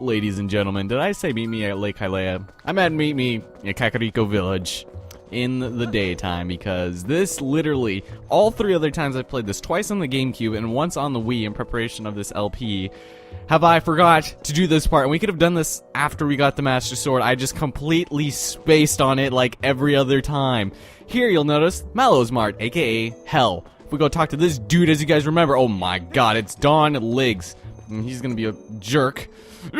ladies and gentlemen. Did I say meet me at Lake Hylia? I meant meet me at Kakariko Village in the daytime, because this literally, all 3 other times I've played this, twice on the GameCube and once on the Wii in preparation of this LP, have I forgot to do this part. And we could have done this after we got the Master Sword. I just completely spaced on it like every other time. Here you'll notice Mallow's Mart, aka Hell. If we go talk to this dude, as you guys remember, oh my god, it's Don Liggs. And he's gonna be a jerk. Yeah!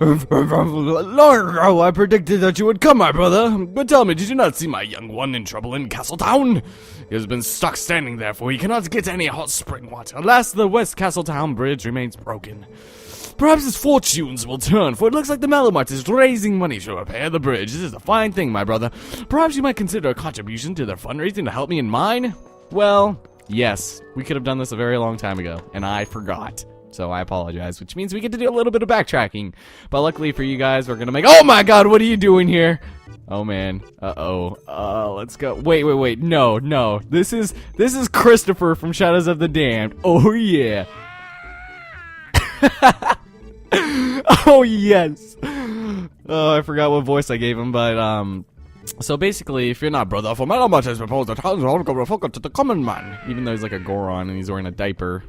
Long ago, I predicted that you would come, my brother. But tell me, did you not see my young one in trouble in Castletown? He has been stuck standing there, for he cannot get any hot spring water. Alas, the West Castletown Bridge remains broken. Perhaps his fortunes will turn, for it looks like the Malomart is raising money to repair the bridge. This is a fine thing, my brother. Perhaps you might consider a contribution to their fundraising to help me in mine? Well, yes, we could have done this a very long time ago, and I forgot. So I apologize, which means we get to do a little bit of backtracking. But luckily for you guys, we're gonna make— oh my god, what are you doing here? Oh man, let's go. Wait, no. This is Christopher from Shadows of the Damned. Oh yeah. Oh yes. Oh, I forgot what voice I gave him, but so basically, if you're not brother, for Malamat has proposed a thousand to the common man, even though he's like a Goron and he's wearing a diaper.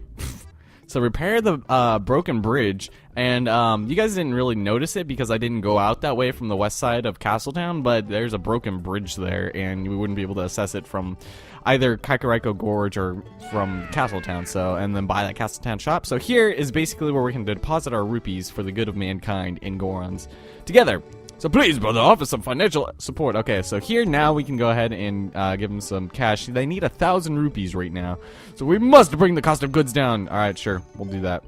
So repair the broken bridge, and you guys didn't really notice it because I didn't go out that way from the west side of Castletown, but there's a broken bridge there, and we wouldn't be able to assess it from either Kakariko Gorge or from Castletown, so, and then buy that Castletown shop. So here is basically where we can deposit our rupees for the good of mankind in Gorons together. So please, brother, offer some financial support. Okay, so here now we can go ahead and give them some cash. They need 1,000 rupees right now. So we must bring the cost of goods down. Alright, sure. We'll do that.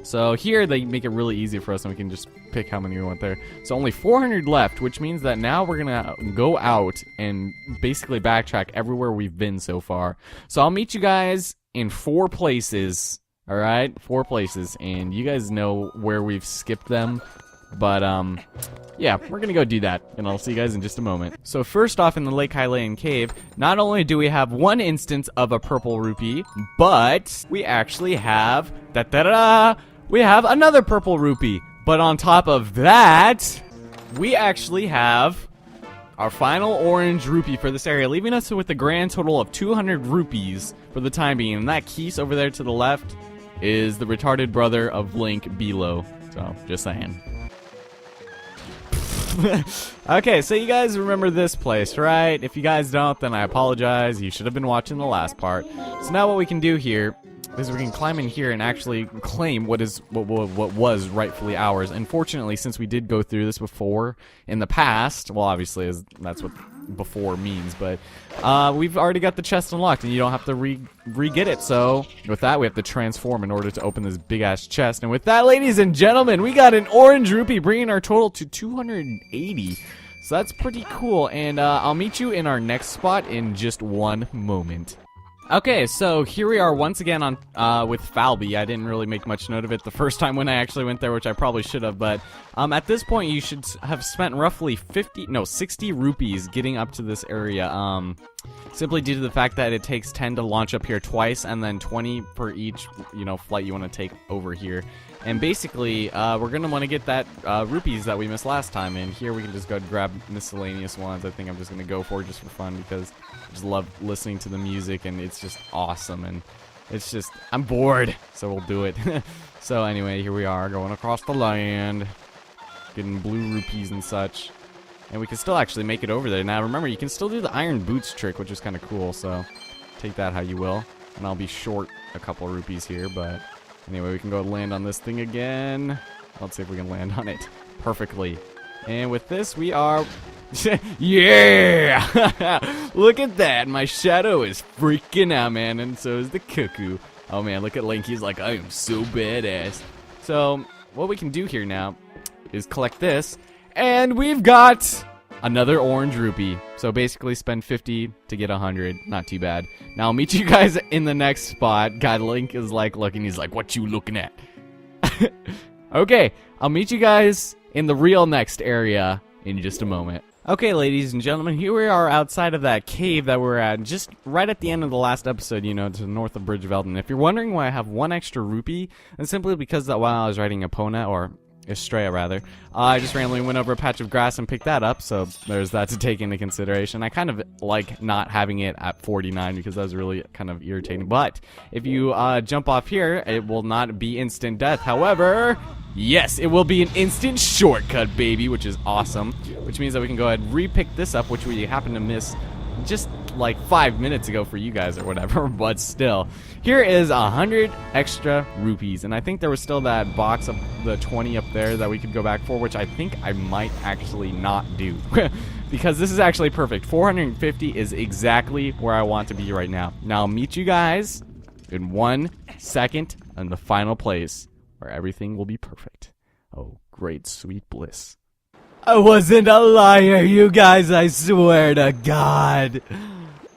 So here they make it really easy for us, and we can just pick how many we want there. So only 400 left, which means that now we're going to go out and basically backtrack everywhere we've been so far. So I'll meet you guys in 4 places. Alright? 4 places. And you guys know where we've skipped them. But, yeah, we're gonna go do that, and I'll see you guys in just a moment. So first off, in the Lake Hylian Cave, not only do we have 1 instance of a purple rupee, but we actually have, we have another purple rupee. But on top of that, we actually have our final orange rupee for this area, leaving us with a grand total of 200 rupees for the time being. And that Keese over there to the left is the retarded brother of Link, Bilo. So, just saying. Okay, so you guys remember this place, right? If you guys don't, then I apologize. You should have been watching the last part. So now what we can do here is we can climb in here and actually claim what was rightfully ours. Unfortunately, since we did go through this before in the past, well, obviously that's what before means, but we've already got the chest unlocked, and you don't have to re-get it. So with that, we have to transform in order to open this big-ass chest. And with that, ladies and gentlemen, we got an orange rupee, bringing our total to 280. So that's pretty cool, and I'll meet you in our next spot in just 1 moment. Okay, so here we are once again on with Falby. I didn't really make much note of it the first time when I actually went there, which I probably should have, but at this point you should have spent roughly 60 rupees getting up to this area, simply due to the fact that it takes 10 to launch up here twice, and then 20 for each, flight you want to take over here. And basically, we're going to want to get that rupees that we missed last time, and here we can just go grab miscellaneous ones. I think I'm just going to go for it just for fun, because I just love listening to the music, and it's just awesome, and it's just, I'm bored, so we'll do it. So anyway, here we are, going across the land, getting blue rupees and such, and we can still actually make it over there. Now remember, you can still do the iron boots trick, which is kind of cool, so take that how you will, and I'll be short a couple rupees here, but anyway, we can go land on this thing again. Let's see if we can land on it perfectly. And with this, we are... yeah! Look at that. My shadow is freaking out, man. And so is the cuckoo. Oh, man. Look at Link. He's like, I am so badass. So, what we can do here now is collect this. And we've got another orange rupee. So, basically, spend 50 to get 100. Not too bad. Now, I'll meet you guys in the next spot. God, Link is like looking. He's like, what you looking at? Okay. I'll meet you guys in the real next area in just a moment. Okay, ladies and gentlemen, here we are outside of that cave that we're at, just right at the end of the last episode, you know, to the north of Bridge of Eldon. If you're wondering why I have one extra rupee, it's simply because that while I was riding Epona, or Estrella rather, I just randomly went over a patch of grass and picked that up, so there's that to take into consideration. I kind of like not having it at 49 because that was really kind of irritating, but if you jump off here, it will not be instant death. However, yes, it will be an instant shortcut, baby, which is awesome, which means that we can go ahead and re-pick this up, which we happen to miss just like 5 minutes ago for you guys or whatever, but still. Here is 100 extra rupees, and I think there was still that box of the 20 up there that we could go back for, which I think I might actually not do. Because this is actually perfect. 450 is exactly where I want to be right now. Now I'll meet you guys in 1 second in the final place, where everything will be perfect. Oh, great sweet bliss. I wasn't a liar, you guys, I swear to God.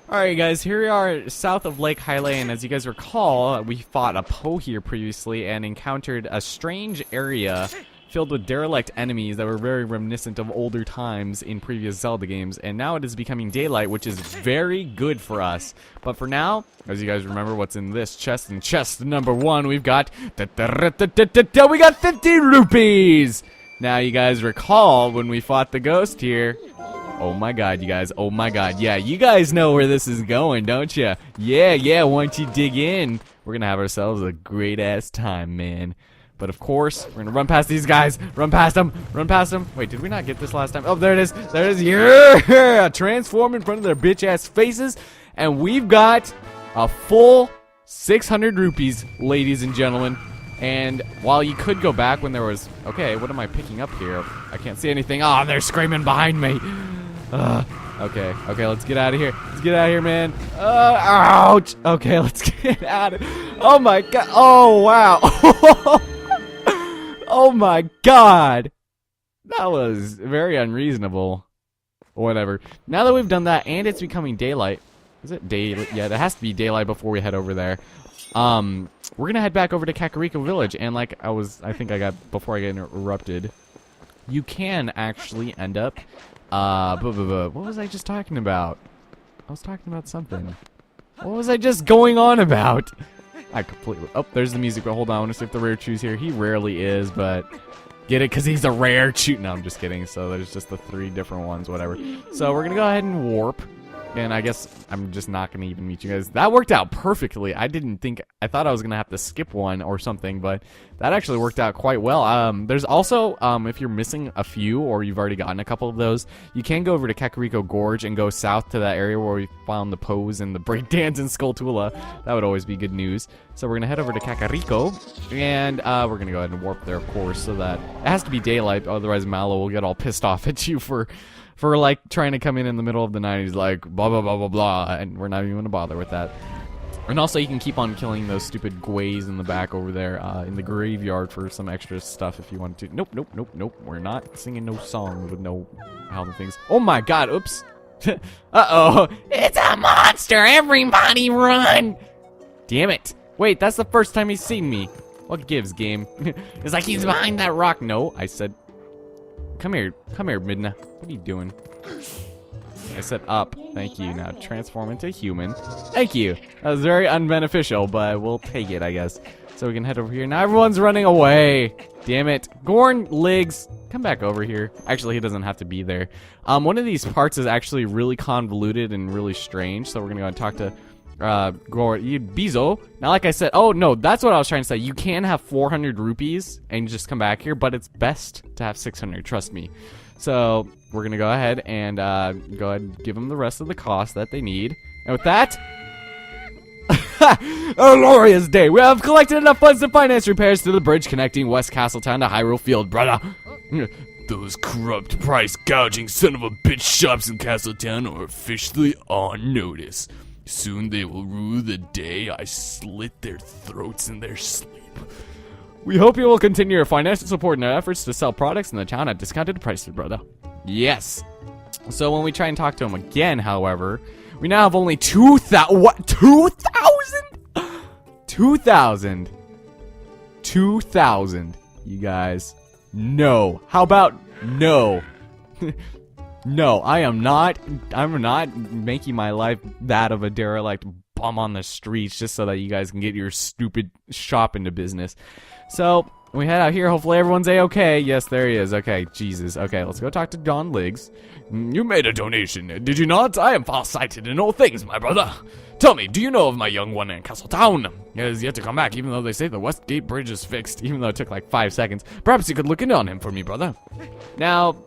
Alright guys, here we are south of Lake Hylia, and as you guys recall, we fought a Poe here previously and encountered a strange area filled with derelict enemies that were very reminiscent of older times in previous Zelda games, and now it is becoming daylight, which is very good for us. But for now, as you guys remember what's in this chest, in chest number 1, we've got we got 50 rupees! Now you guys recall when we fought the ghost here. Oh my God, you guys, oh my God. Yeah, you guys know where this is going, don't you? Yeah, once you dig in, we're gonna have ourselves a great ass time, man. But of course, we're gonna run past these guys, run past them. Wait, did we not get this last time? Oh, there it is, yeah! Transform in front of their bitch ass faces, and we've got a full 600 rupees, ladies and gentlemen. And while you could go back when there was, okay, what am I picking up here? I can't see anything. Oh, they're screaming behind me. Okay, let's get out of here. Let's get out of here, man. Ouch. Okay, let's get out of here. Oh my God. Oh, wow. Oh my God. That was very unreasonable. Whatever. Now that we've done that and it's becoming daylight. Is it daylight? Yeah, it has to be daylight before we head over there. We're gonna head back over to Kakariko Village, and like before I get interrupted, you can actually end up, what was I just talking about? I was talking about something. What was I just going on about? I completely, oh, there's the music, but hold on, I want to see if the rare chews here. He rarely is, but get it, because he's a rare chew. No, I'm just kidding, so there's just the 3 different ones, whatever. So we're gonna go ahead and warp. And I guess I'm just not going to even meet you guys. That worked out perfectly. I thought I was going to have to skip one or something, but that actually worked out quite well. There's also, if you're missing a few or you've already gotten a couple of those, you can go over to Kakariko Gorge and go south to that area where we found the pose and the breakdance in Skulltula. That would always be good news. So we're going to head over to Kakariko, and we're going to go ahead and warp there, of course, so that it has to be daylight, otherwise Mallow will get all pissed off at you for like trying to come in the middle of the night. He's like blah blah blah blah blah, and we're not even gonna bother with that. And also you can keep on killing those stupid gways in the back over there in the graveyard for some extra stuff if you want to. Nope, we're not singing no song with no how the things. Oh my God, oops. Uh-oh, it's a monster, everybody run. Damn it. Wait, that's the first time he's seen me. What gives, game? It's like he's behind that rock. No, I said come here, Midna. What are you doing? I said up. Thank you. Now transform into human. Thank you. That was very unbeneficial, but we'll take it, I guess. So we can head over here. Now everyone's running away. Damn it. Gorn, Liggs, come back over here. Actually, he doesn't have to be there. One of these parts is actually really convoluted and really strange, so we're going to go and talk to Bizo. Now, like I said, oh no, that's what I was trying to say. You can have 400 rupees and just come back here, but it's best to have 600, trust me. So we're gonna go ahead and give them the rest of the cost that they need. And with that, a glorious day. We have collected enough funds to finance repairs to the bridge connecting West Castletown to Hyrule Field, brother. Those corrupt, price gouging son of a bitch shops in Castletown are officially on notice. Soon they will rue the day I slit their throats in their sleep. We hope you will continue your financial support in our efforts to sell products in the town at discounted prices, brother. Yes. So when we try and talk to him again, however, we now have only 2,000. What? 2,000? 2,000. 2,000. You guys. No. How about no? No, I'm not making my life that of a derelict bum on the streets just so that you guys can get your stupid shop into business. So, we head out here. Hopefully everyone's A-okay. Yes, there he is. Okay, Jesus. Okay, let's go talk to Don Liggs. You made a donation, did you not? I am far-sighted in all things, my brother. Tell me, do you know of my young one in Castletown? He has yet to come back, even though they say the Westgate Bridge is fixed, even though it took like 5 seconds. Perhaps you could look in on him for me, brother. Now,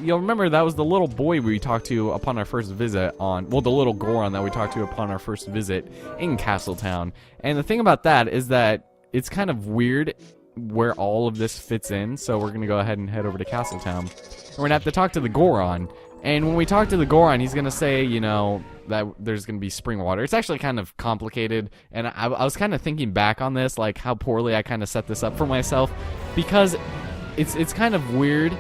you'll remember that was the little boy we talked to upon our first visit on, well, the little Goron that we talked to upon our first visit in Castletown. And the thing about that is that it's kind of weird where all of this fits in, so we're gonna go ahead and head over to Castletown. And we're gonna have to talk to the Goron. And when we talk to the Goron, he's gonna say, you know, that there's gonna be spring water. It's actually kind of complicated, and I was kind of thinking back on this, like how poorly I kind of set this up for myself, because it's kind of weird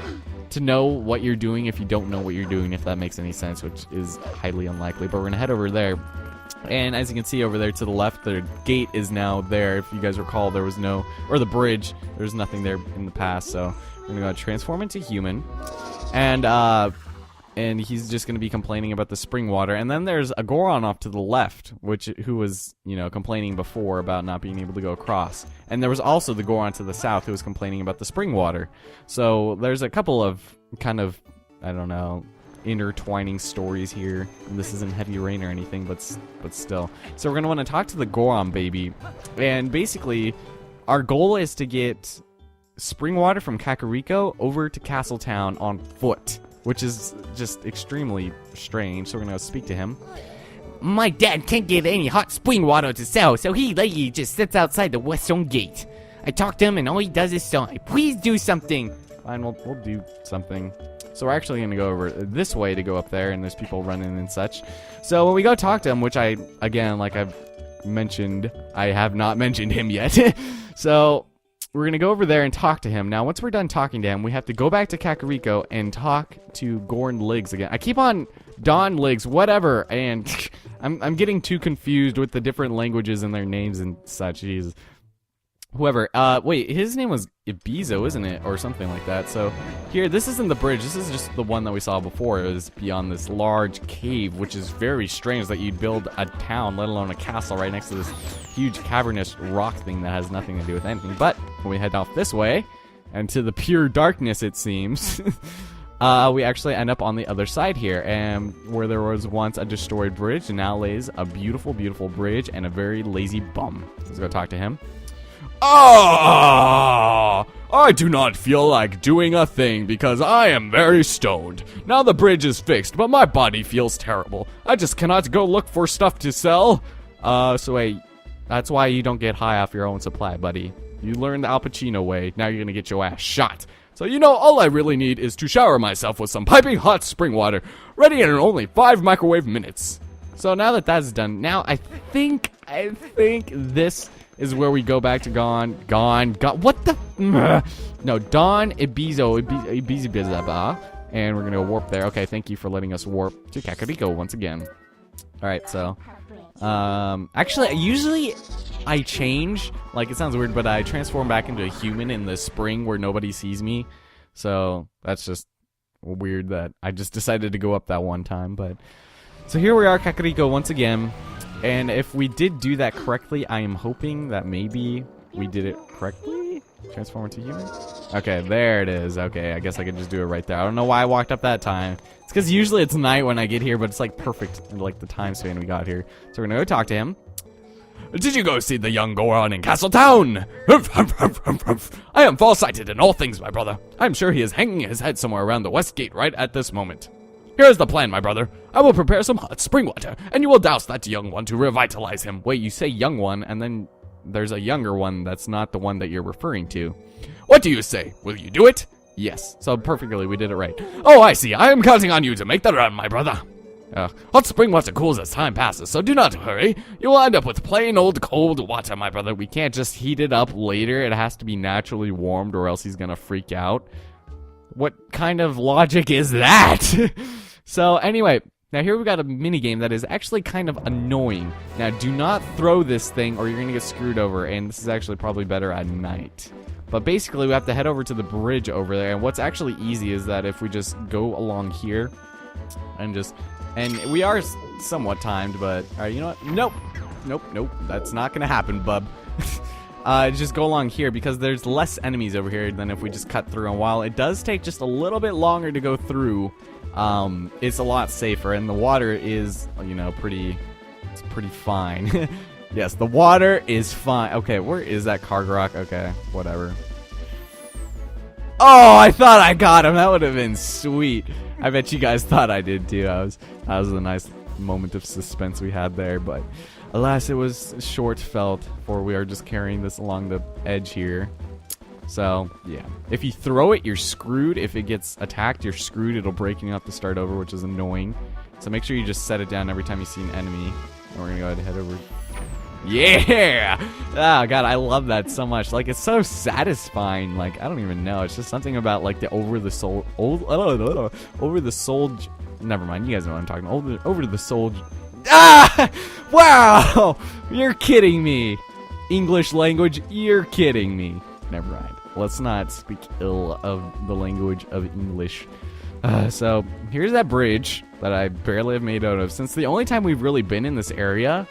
to know what you're doing if you don't know what you're doing, if that makes any sense, which is highly unlikely. But we're gonna head over there. And as you can see over there to the left, the gate is now there. If you guys recall, there was no, or the bridge, there's nothing there in the past. So we're gonna go transform into human, and he's just gonna be complaining about the spring water. And then there's a Goron off to the left, who was, you know, complaining before about not being able to go across. And there was also the Goron to the south who was complaining about the spring water. So there's a couple of kind of, I don't know, intertwining stories here. This isn't Heavy Rain or anything, but still. So we're gonna want to talk to the Goron baby, and basically our goal is to get spring water from Kakariko over to Castletown on foot, which is just extremely strange. So we're gonna go speak to him. My dad can't get any hot spring water to sell, so he just sits outside the western gate. I talk to him and all he does is sigh. Please do something. Fine, we'll do something. So we're actually going to go over this way to go up there, and there's people running and such. So when we go talk to him, which I, again, like I've mentioned, I have not mentioned him yet. So we're going to go over there and talk to him. Now, once we're done talking to him, we have to go back to Kakariko and talk to Goron Liggs again. I keep on Don Liggs, whatever, and I'm getting too confused with the different languages and their names and such. Jeez. Whoever, wait, his name was Ibizo, isn't it? Or something like that. So, here, this isn't the bridge. This is just the one that we saw before. It was beyond this large cave, which is very strange that you'd build a town, let alone a castle, right next to this huge cavernous rock thing that has nothing to do with anything. But, when we head off this way, and to the pure darkness, it seems, we actually end up on the other side here, and where there was once a destroyed bridge, and now lays a beautiful, beautiful bridge and a very lazy bum. Let's go talk to him. Ah! I do not feel like doing a thing because I am very stoned. Now the bridge is fixed, but my body feels terrible. I just cannot go look for stuff to sell. So wait, that's why you don't get high off your own supply, buddy. You learned the Al Pacino way, now you're gonna get your ass shot. So you know, all I really need is to shower myself with some piping hot spring water, ready in only 5 microwave minutes. So now that that's done, now I think this is where we go back to Gone, what the, no, Don Ibizo, and we're gonna warp there. Okay, thank you for letting us warp to Kakariko once again. Alright, so, actually, usually I change, like, it sounds weird, but I transform back into a human in the spring where nobody sees me, so that's just weird that I just decided to go up that one time, but, so here we are, Kakariko once again. And if we did do that correctly, I am hoping that maybe we did it correctly. Transform into human? Okay, there it is. Okay, I guess I could just do it right there. I don't know why I walked up that time. It's because usually it's night when I get here, but it's like perfect in like the time span we got here. So we're gonna go talk to him. Did you go see the young Goron in Castletown? I am far-sighted in all things, my brother. I'm sure he is hanging his head somewhere around the west gate right at this moment. Here's the plan, my brother. I will prepare some hot spring water, and you will douse that young one to revitalize him. Wait, you say young one, and then there's a younger one that's not the one that you're referring to. What do you say? Will you do it? Yes. So perfectly, we did it right. Oh, I see. I am counting on you to make that run, my brother. Hot spring water cools as time passes, so do not hurry. You will end up with plain old cold water, my brother. We can't just heat it up later. It has to be naturally warmed, or else he's gonna freak out. What kind of logic is that? So anyway, now here we've got a minigame that is actually kind of annoying. Now do not throw this thing or you're gonna get screwed over, and this is actually probably better at night. But basically we have to head over to the bridge over there, and what's actually easy is that if we just go along here, And we are somewhat timed, but alright, you know what? Nope. That's not gonna happen, bub. Just go along here because there's less enemies over here than if we just cut through. And while it does take just a little bit longer to go through, it's a lot safer, and the water is, you know, it's pretty fine. Yes, the water is fine. Okay, where is that Kargarok? Okay, whatever. Oh, I thought I got him. That would have been sweet. I bet you guys thought I did too. That was a nice moment of suspense we had there, but alas, it was short felt, for we are just carrying this along the edge here. So, yeah. If you throw it, you're screwed. If it gets attacked, you're screwed. It'll break and you have to start over, which is annoying. So make sure you just set it down every time you see an enemy. And we're gonna go ahead and head over. Yeah! Oh, God, I love that so much. Like, it's so satisfying. Like, I don't even know. It's just something about, like, the over the soul... Never mind. You guys know what I'm talking about. Over the soul... Ah! Wow! You're kidding me. English language, you're kidding me. Never mind. Let's not speak ill of the language of English. So, here's that bridge that I barely have made out of. Since the only time we've really been in this area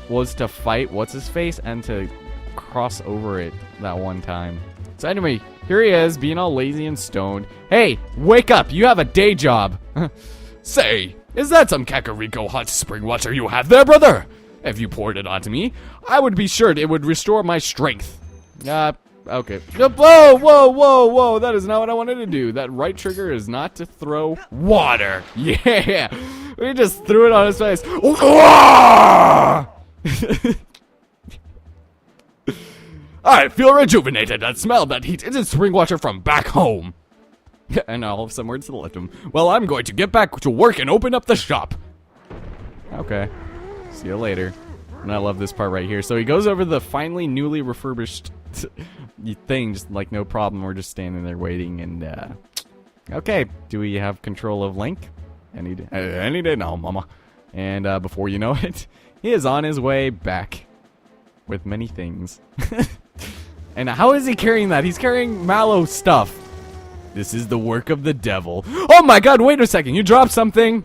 was to fight what's-his-face and to cross over it that one time. So anyway, here he is, being all lazy and stoned. Hey, wake up! You have a day job! Say, is that some Kakariko hot spring water you have there, brother? If you poured it onto me, I would be sure it would restore my strength. Okay. Whoa! That is not what I wanted to do. That right trigger is not to throw water. Yeah! We just threw it on his face. I feel rejuvenated and smell that heat. It is spring water from back home. And all of some words to the left of him. Well, I'm going to get back to work and open up the shop. Okay. See you later. And I love this part right here. So he goes over the finally newly refurbished thing, just like no problem. We're just standing there waiting, and okay. Do we have control of Link? Any day now, mama. And before you know it, he is on his way back with many things. And how is he carrying that? He's carrying Mallow stuff. This is the work of the devil. Oh my God! Wait a second. You dropped something.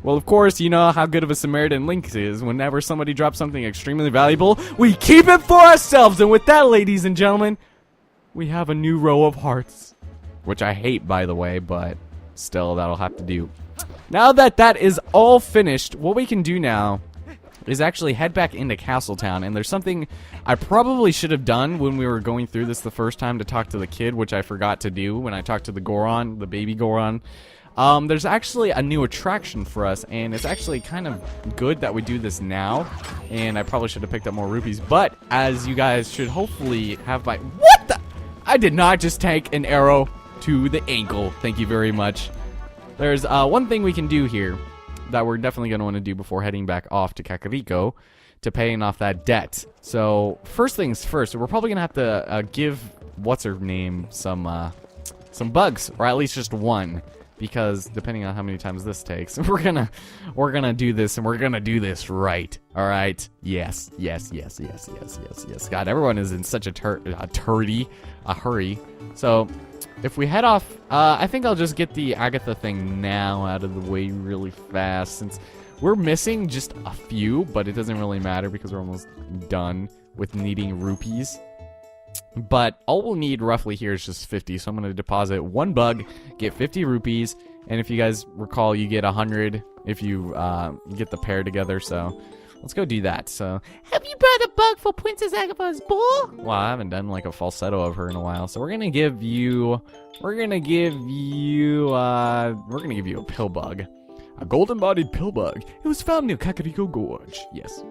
Well, of course, you know how good of a Samaritan Link is. Whenever somebody drops something extremely valuable, we keep it for ourselves. And with that, ladies and gentlemen, we have a new row of hearts. Which I hate, by the way, but still, that'll have to do. Now that that is all finished, what we can do now is actually head back into Castletown. And there's something I probably should have done when we were going through this the first time to talk to the kid, which I forgot to do when I talked to the Goron, the baby Goron. There's actually a new attraction for us, and it's actually kind of good that we do this now, and I probably should have picked up more rupees, but as you guys should hopefully have by... What the... I did not just take an arrow to the ankle. Thank you very much. There's one thing we can do here that we're definitely going to want to do before heading back off to Kakariko to paying off that debt. So, first things first, we're probably going to have to give what's-her-name some bugs, or at least just one. Because depending on how many times this takes, we're gonna do this, and we're gonna do this right. All right? Yes. God, everyone is in such a hurry. So, if we head off, I think I'll just get the Agatha thing now out of the way really fast, since we're missing just a few, but it doesn't really matter because we're almost done with needing rupees. But all we'll need roughly here is just 50, so I'm going to deposit one bug, get 50 rupees, and if you guys recall, you get 100 if you get the pair together, so let's go do that. So, have you brought a bug for Princess Agatha's ball? Well, I haven't done like a falsetto of her in a while, so we're going to give you a pill bug. A golden-bodied pill bug. It was found near Kakariko Gorge. Yes.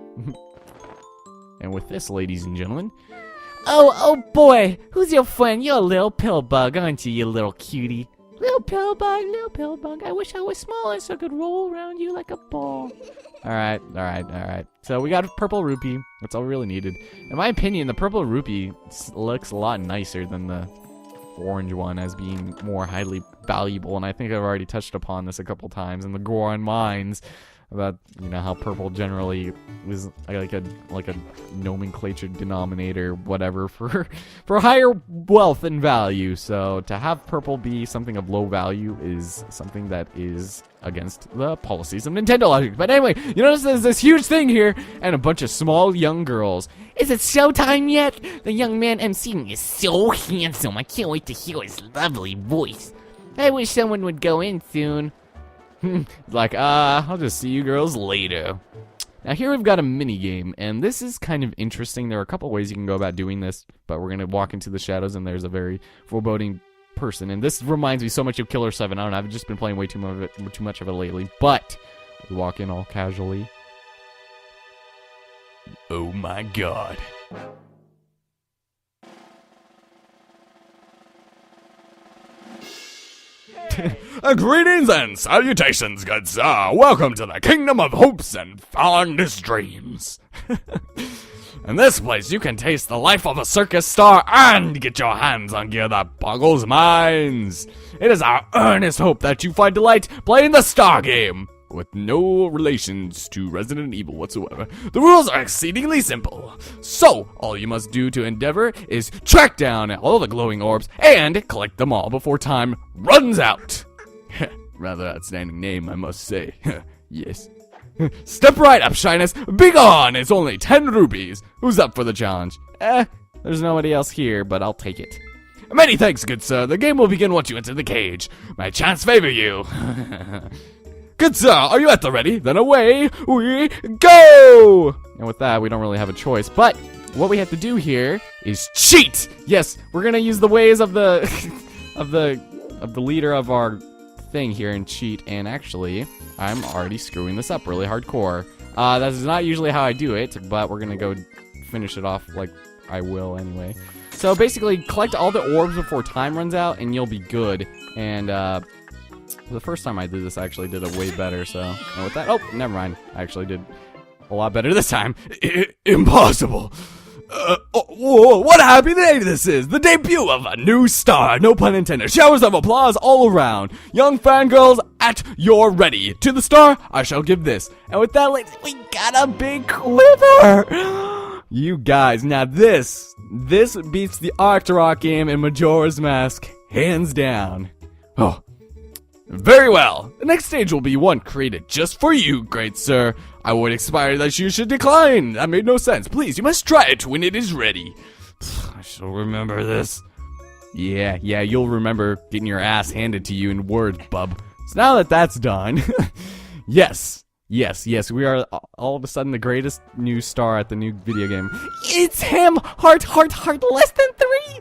And with this, ladies and gentlemen... Oh boy, who's your friend? You're a little pill bug, aren't you, you little cutie? Little pill bug. I wish I was smaller so I could roll around you like a ball. Alright. So we got a purple rupee. That's all we really needed. In my opinion, the purple rupee looks a lot nicer than the orange one as being more highly valuable. And I think I've already touched upon this a couple times in the Goron Mines. about how purple generally is like a nomenclature denominator, whatever, for higher wealth and value. So to have purple be something of low value is something that is against the policies of Nintendo logic. But anyway, you notice there's this huge thing here and a bunch of small young girls. Is it showtime yet? The young man emceeing is so handsome. I can't wait to hear his lovely voice. I wish someone would go in soon. Like, I'll just see you girls later. Now here we've got a mini game, and this is kind of interesting. There are a couple ways you can go about doing this, but we're gonna walk into the shadows, and there's a very foreboding person. And this reminds me so much of Killer 7. I don't know, I've just been playing way too much of it lately. But we walk in all casually. Oh my god. Greetings and salutations, good sir. Welcome to the kingdom of hopes and fondest dreams. In this place, you can taste the life of a circus star and get your hands on gear that boggles minds. It is our earnest hope that you find delight playing the Star Game, with no relations to Resident Evil whatsoever. The rules are exceedingly simple. So, all you must do to endeavor is track down all the glowing orbs and collect them all before time runs out. Rather outstanding name, I must say. Yes. Step right up, Shyness. Be gone! It's only 10 rupees. Who's up for the challenge? There's nobody else here, but I'll take it. Many thanks, good sir. The game will begin once you enter the cage. My chance favor you. Good sir, are you at the ready? Then away we go! And with that, we don't really have a choice, but what we have to do here is cheat! Yes, we're gonna use the ways of the of the leader of our thing here and cheat, and actually, I'm already screwing this up really hardcore. That is not usually how I do it, but we're gonna go finish it off like I will anyway. So basically, collect all the orbs before time runs out, and you'll be good. And the first time I did this, I actually did it way better, so... And with that... Oh, never mind. I actually did a lot better this time. Impossible. Whoa, what a happy day this is! The debut of a new star, no pun intended. Showers of applause all around. Young fangirls, at your ready. To the star, I shall give this. And with that, ladies, we got a big quiver! You guys, now this beats the Octorok game in Majora's Mask, hands down. Oh. Very well. The next stage will be one created just for you, great sir. I would expect that you should decline. That made no sense. Please, you must try it when it is ready. I shall remember this. Yeah, you'll remember getting your ass handed to you in words, bub. So now that that's done, yes, we are all of a sudden the greatest new star at the new video game. It's him! Heart, less than 3!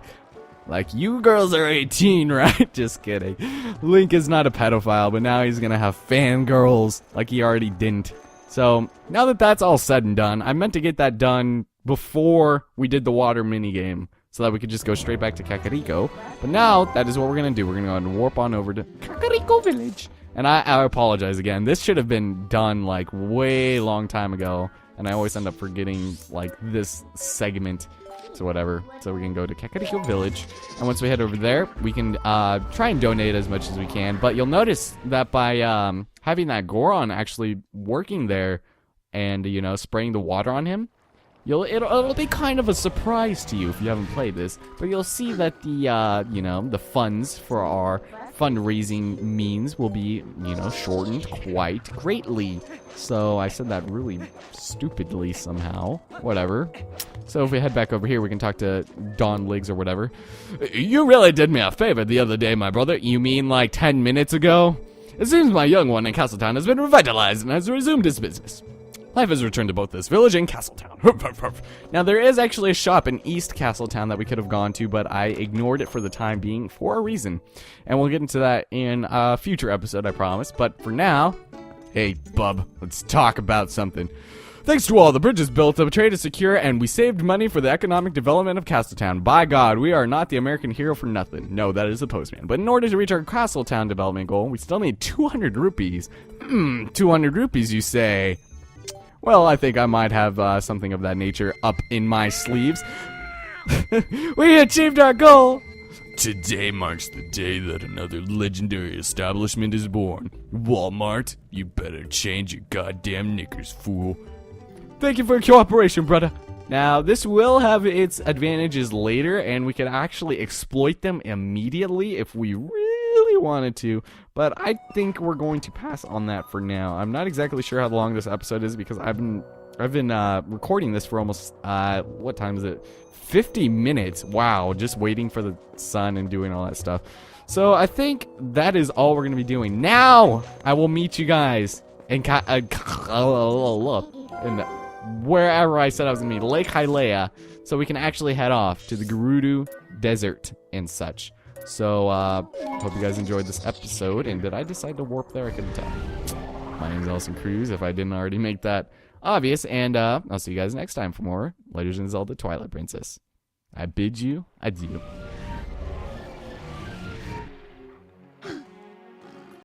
Like, you girls are 18, right? Just kidding. Link is not a pedophile, but now he's gonna have fangirls like he already didn't. So, now that that's all said and done, I meant to get that done before we did the water minigame, so that we could just go straight back to Kakariko. But now, that is what we're gonna do. We're gonna go ahead and warp on over to Kakariko Village. And I apologize again. This should have been done, like, way long time ago. And I always end up forgetting, like, this segment. So whatever. So we can go to Kakariko Village. And once we head over there, we can try and donate as much as we can. But you'll notice that by having that Goron actually working there and, you know, spraying the water on him, it'll be kind of a surprise to you if you haven't played this. But you'll see that the, you know, the funds for our fundraising means will be, you know, shortened quite greatly. So I said that really stupidly somehow. Whatever. So if we head back over here, we can talk to Don Liggs or whatever. You really did me a favor the other day, my brother. You mean like 10 minutes ago? It seems my young one in Castletown has been revitalized and has resumed its business. Life has returned to both this village and Castletown. Now, there is actually a shop in East Castletown that we could have gone to, but I ignored it for the time being for a reason. And we'll get into that in a future episode, I promise. But for now, hey, bub, let's talk about something. Thanks to all, the bridge is built, the trade is secure, and we saved money for the economic development of Castletown. By God, we are not the American hero for nothing. No, that is the postman. But in order to reach our Castletown development goal, we still need 200 rupees. 200 rupees, you say? Well, I think I might have something of that nature up in my sleeves. We achieved our goal! Today marks the day that another legendary establishment is born. Walmart, you better change your goddamn knickers, fool. Thank you for your cooperation, brother. Now, this will have its advantages later, and we can actually exploit them immediately if we really wanted to, but I think we're going to pass on that for now. I'm not exactly sure how long this episode is because I've been recording this for almost, what time is it? 50 minutes. Wow, just waiting for the sun and doing all that stuff. So I think that is all we're going to be doing. Now, I will meet you guys in wherever I said I was going to be, Lake Hylia, so we can actually head off to the Gerudo Desert and such. So, hope you guys enjoyed this episode, and did I decide to warp there? I couldn't tell. My name's Elson Cruz, if I didn't already make that obvious, and I'll see you guys next time for more Legend of Zelda Twilight Princess. I bid you adieu.